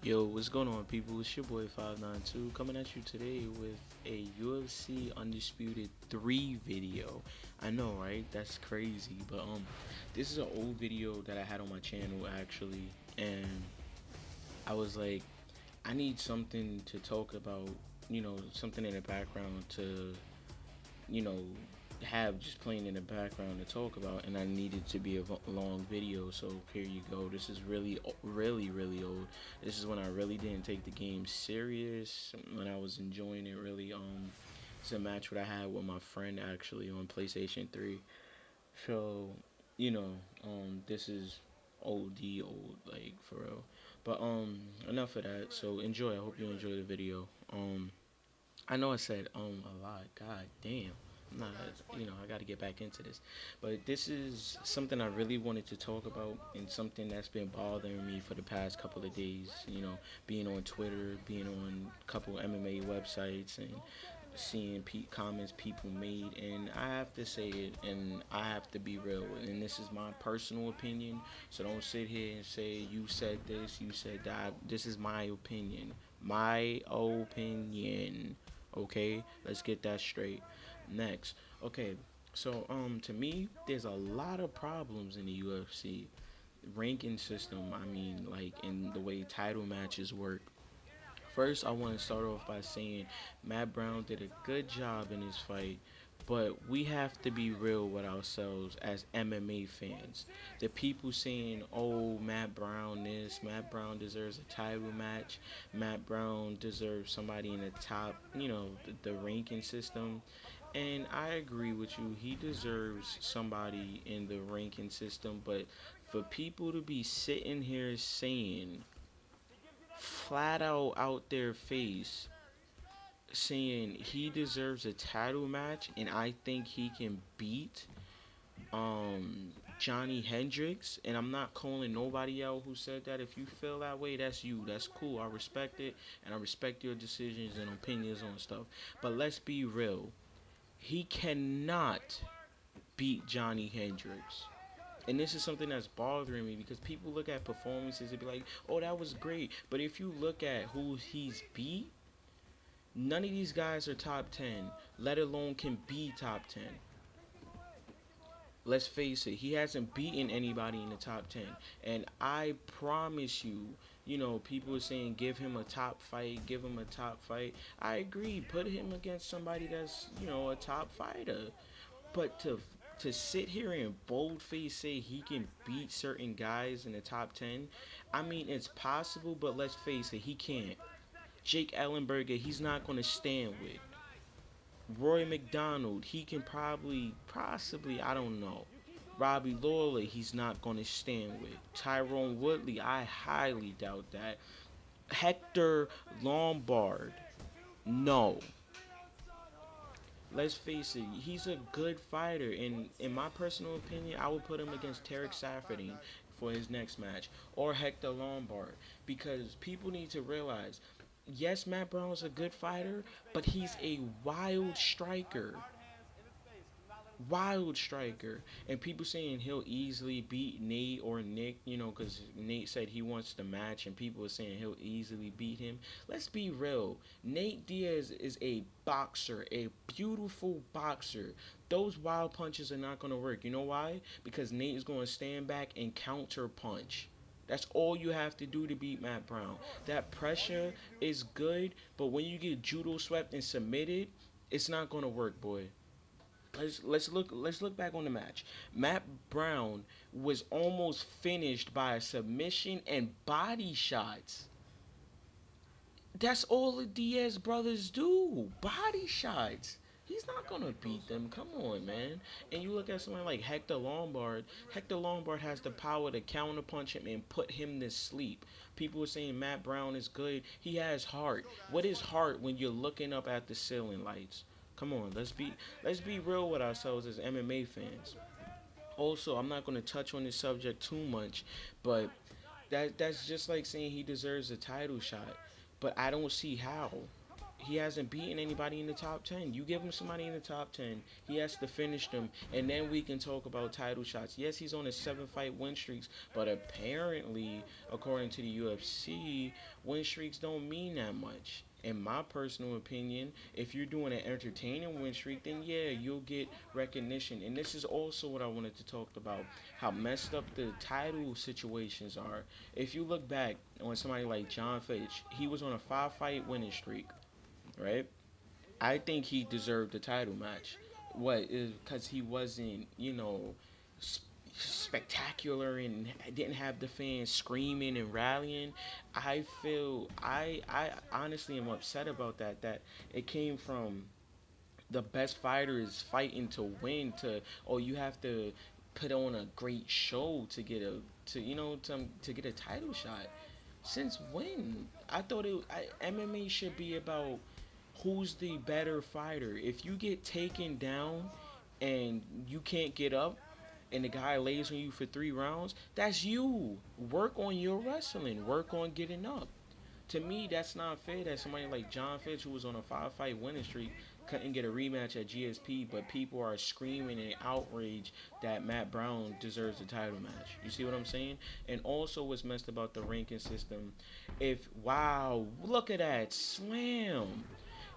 Yo, what's going on, people? It's your boy 592 coming at you today with a UFC Undisputed 3 video. I know, right? That's crazy, but this is an old video that I had on my channel actually, and I was like, I need something to talk about, something in the background to, you know, have just playing in the background to talk about, and I needed to be a long video. So here you go. This is really old. This is when I really didn't take the game serious, when I was enjoying it really. It's a match that I had with my friend actually on PlayStation 3. So you know, this is old, like for real. But enough of that. So enjoy. I hope you enjoy the video. I know I said a lot. God damn. Nah, I got to get back into this. But this is something I really wanted to talk about, and something that's been bothering me for the past couple of days. Being on Twitter, being on a couple MMA websites, and seeing comments people made. And I have to say it, and I have to be real. And this is my personal opinion. So don't sit here and say you said this, you said that. This is my opinion. My opinion. Okay, let's get that straight. Next, okay, so to me, there's a lot of problems in the UFC ranking system. I mean, like in the way title matches work. First, I want to start off by saying Matt Brown did a good job in his fight, but we have to be real with ourselves as MMA fans. The people saying, "Oh, Matt Brown this, Matt Brown deserves a title match, Matt Brown deserves somebody in the top, the ranking system." And I agree with you. He deserves somebody in the ranking system, but for people to be sitting here saying flat out their face saying he deserves a title match and I think he can beat Johnny Hendricks, and I'm not calling nobody out who said that. If you feel that way, that's you. That's cool. I respect it, and I respect your decisions and opinions on stuff. But let's be real. He cannot beat Johnny Hendricks. And this is something that's bothering me because people look at performances and be like, "Oh, that was great." But if you look at who he's beat, none of these guys are top 10, let alone can be top 10. Let's face it, he hasn't beaten anybody in the top 10. And I promise you, people are saying give him a top fight, give him a top fight. I agree, put him against somebody that's, a top fighter. But to sit here and boldface say he can beat certain guys in the top 10, I mean, it's possible, but let's face it, he can't. Jake Ellenberger, he's not going to stand with. Roy McDonald, he can possibly, I don't know. Robbie Lawler, he's not going to stand with. Tyrone Woodley, I highly doubt that. Hector Lombard, no. Let's face it, he's a good fighter, and in my personal opinion, I would put him against Tarek Saffiedine for his next match, or Hector Lombard, because people need to realize, yes, Matt Brown is a good fighter, but he's a wild striker. Wild striker. And people saying he'll easily beat Nate or Nick, because Nate said he wants the match, and people are saying he'll easily beat him. Let's be real. Nate Diaz is a boxer, a beautiful boxer. Those wild punches are not going to work. You know why? Because Nate is going to stand back and counter punch. That's all you have to do to beat Matt Brown. That pressure is good, but when you get judo swept and submitted, it's not going to work, boy. Let's look back on the match. Matt Brown was almost finished by a submission and body shots. That's all the Diaz brothers do. Body shots. He's not gonna beat them. Come on, man. And you look at someone like Hector Lombard. Hector Lombard has the power to counterpunch him and put him to sleep. People are saying Matt Brown is good. He has heart. What is heart when you're looking up at the ceiling lights? Come on, let's be real with ourselves as MMA fans. Also, I'm not going to touch on this subject too much, but that's just like saying he deserves a title shot. But I don't see how. He hasn't beaten anybody in the top 10. You give him somebody in the top 10, he has to finish them, and then we can talk about title shots. Yes, he's on a 7 fight win streaks, but apparently, according to the UFC, win streaks don't mean that much. In my personal opinion, if you're doing an entertaining win streak, then yeah, you'll get recognition. And this is also what I wanted to talk about, how messed up the title situations are. If you look back on somebody like John Fitch, he was on a 5 fight winning streak, right? I think he deserved the title match. What is because he wasn't, spectacular and didn't have the fans screaming and rallying. I honestly am upset about that. That it came from the best fighters fighting to win. To oh, you have to put on a great show to get a to get a title shot. Since when? MMA should be about who's the better fighter. If you get taken down and you can't get up and the guy lays on you for 3 rounds, that's you. Work on your wrestling. Work on getting up. To me, that's not fair that somebody like John Fitch, who was on a 5 fight winning streak, couldn't get a rematch at GSP, but people are screaming in outrage that Matt Brown deserves the title match. You see what I'm saying? And also, what's messed about the ranking system? If wow, look at that slam!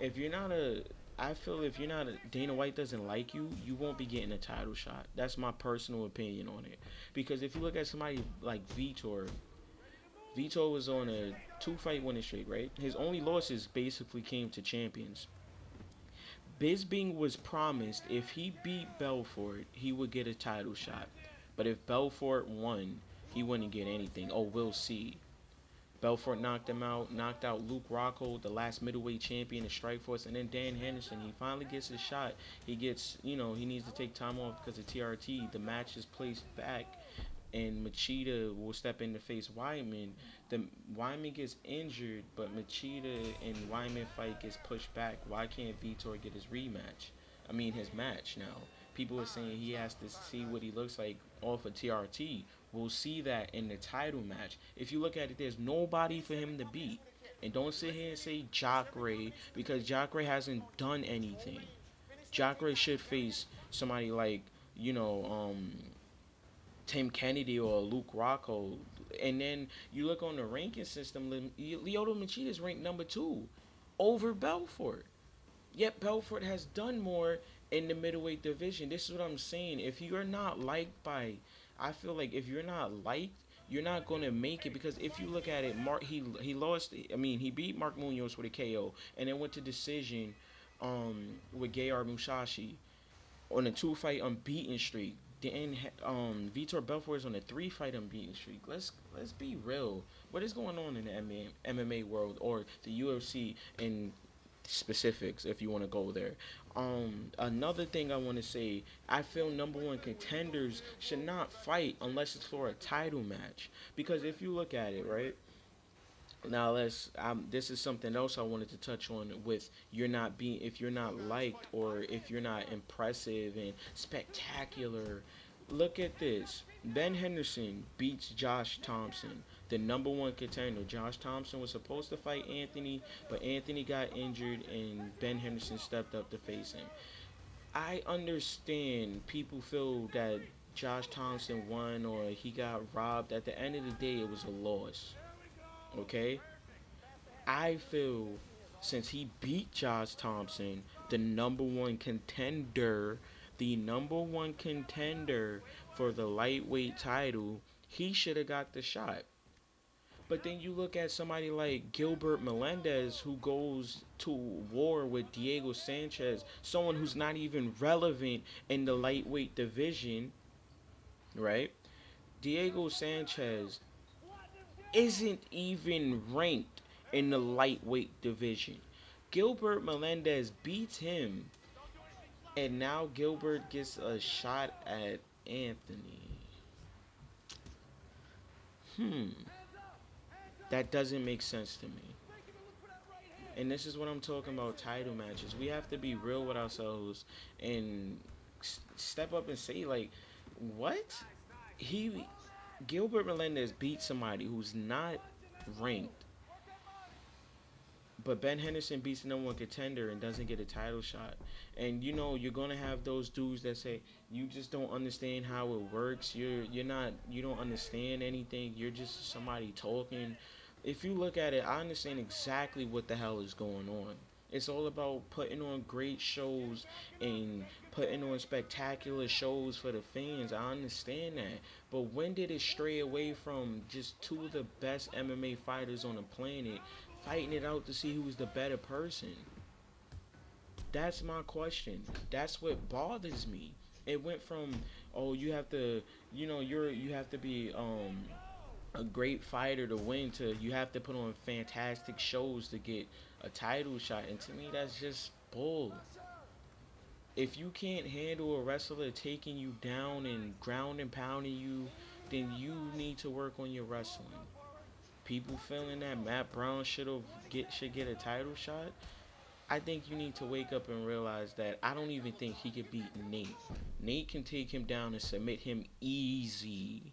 If you're not a I feel if you're not a, Dana White doesn't like you, you won't be getting a title shot. That's my personal opinion on it. Because if you look at somebody like Vitor was on a 2 fight winning streak, right? His only losses basically came to champions. Bisbing was promised if he beat Belfort, he would get a title shot. But if Belfort won, he wouldn't get anything. Oh, we'll see. Belfort knocked him out, knocked out Luke Rocco, the last middleweight champion in Strikeforce, and then Dan Henderson. He finally gets his shot. He gets, he needs to take time off because of TRT. The match is placed back, and Machida will step in to face Wyman. The Wyman gets injured, but Machida and Wyman fight gets pushed back. Why can't Vitor get his rematch? I mean, his match now. People are saying he has to see what he looks like off of TRT. We'll see that in the title match. If you look at it, there's nobody for him to beat. And don't sit here and say Jacare because Jacare hasn't done anything. Jacare should face somebody like, you know, Tim Kennedy or Luke Rocco. And then you look on the ranking system, Lyoto Machida is ranked number 2 over Belfort. Yet Belfort has done more in the middleweight division. This is what I'm saying. If you're not liked by, I feel like if you're not liked, you're not gonna make it because if you look at it, Mark he lost. I mean, he beat Mark Munoz with a KO, and then went to decision, with Gayar Musashi on a 2 fight unbeaten streak. Then Vitor Belfort is on a 3 fight unbeaten streak. Let's be real. What is going on in the MMA world or the UFC in specifics if you want to go there. Another thing I want to say, I feel number 1 contenders should not fight unless it's for a title match. Because if you look at it, right? Now this is something else I wanted to touch on with if you're not liked or if you're not impressive and spectacular. Look at this. Ben Henderson beats Josh Thompson, the number 1 contender. Josh Thompson was supposed to fight Anthony, but Anthony got injured and Ben Henderson stepped up to face him. I understand people feel that Josh Thompson won or he got robbed. At the end of the day, it was a loss. Okay? I feel since he beat Josh Thompson, the number one contender for the lightweight title, he should have got the shot. But then you look at somebody like Gilbert Melendez who goes to war with Diego Sanchez, someone who's not even relevant in the lightweight division, right? Diego Sanchez isn't even ranked in the lightweight division. Gilbert Melendez beats him, and now Gilbert gets a shot at Anthony. That doesn't make sense to me. And this is what I'm talking about, title matches. We have to be real with ourselves and step up and say, like, what? Gilbert Melendez beat somebody who's not ranked, But Ben Henderson beats the number one contender and doesn't get a title shot. And you know you're gonna have those dudes that say you just don't understand how it works. You don't understand anything. You're just somebody talking. If you look at it, I understand exactly what the hell is going on. It's all about putting on great shows and putting on spectacular shows for the fans. I understand that. But when did it stray away from just two of the best MMA fighters on the planet fighting it out to see who was the better person? That's my question. That's what bothers me. It went from, oh, you have to, you have to be a great fighter to win, to you have to put on fantastic shows to get a title shot. And to me that's just bull. If you can't handle a wrestler taking you down and ground and pounding you, then you need to work on your wrestling. People feeling that Matt Brown should get a title shot. I think you need to wake up and realize that I don't even think he could beat Nate. Nate can take him down and submit him easy.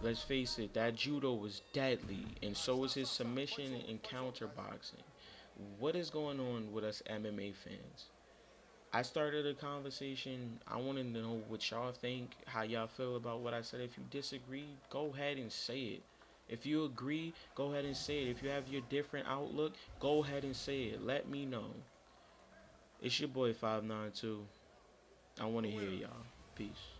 Let's face it, that judo was deadly, and so was his submission and counter boxing. What is going on with us MMA fans? I started a conversation. I wanted to know what y'all think, how y'all feel about what I said. If you disagree, go ahead and say it. If you agree, go ahead and say it. If you have your different outlook, go ahead and say it. Let me know. It's your boy 592. I want to hear y'all. Peace.